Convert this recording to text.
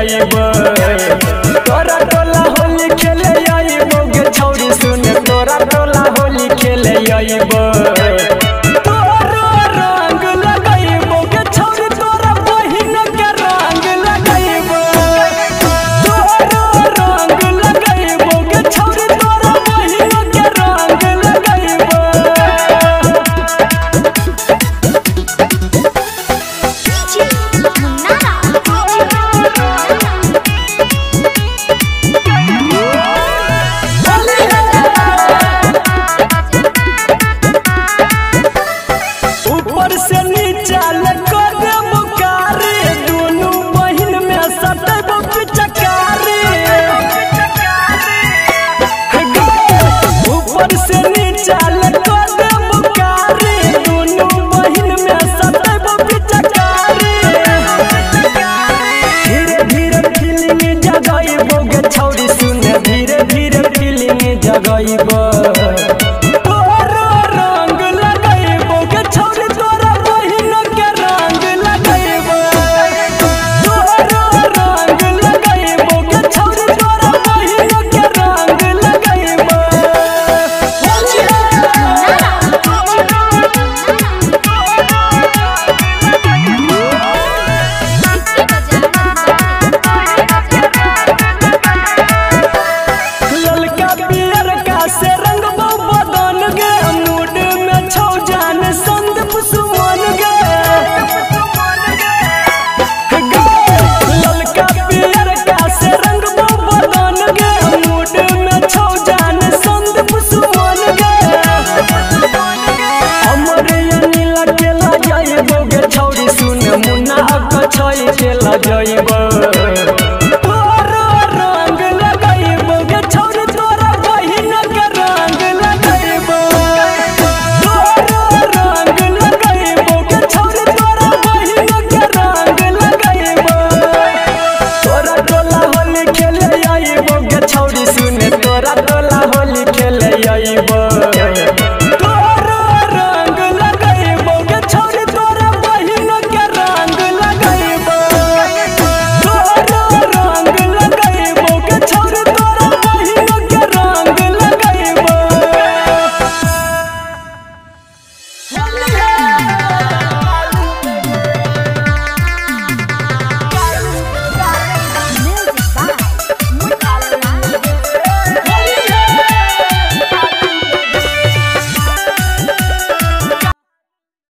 आइबो तोरा टोला होली खेले आइबो गे छौरी सुन तोरा टोला होली खेले आइबो तोरा रंग लगाइबो गे छौरी तोरा बहिन के रंग लगाइबो तोरा रंग लगाइबो गे छौरी तोरा बहिन के रंग लगाइबो ऊपर से नीचा लगा दे मुकारी दोनों बहिन में सटबो पिचकारी ऊपर से नीचा लगा दे मुकारी दोनों बहिन में सटबो पिचकारी धीरे धीरे फीलिंग जगाइबो गे छौरी सुन धीरे धीरे फीलिंग जगाइबो खेला जाइबो तोरा रंग लगाइबो गे छौरी तोरा बहिन के रंग लगाइबो तोरा रंग लगाइबो गे छौरी तोरा बहिन के रंग लगाइबो तोरा टोला होली खेले आइबो गे छौरी सुन तोरा टोला होली खेले आइबो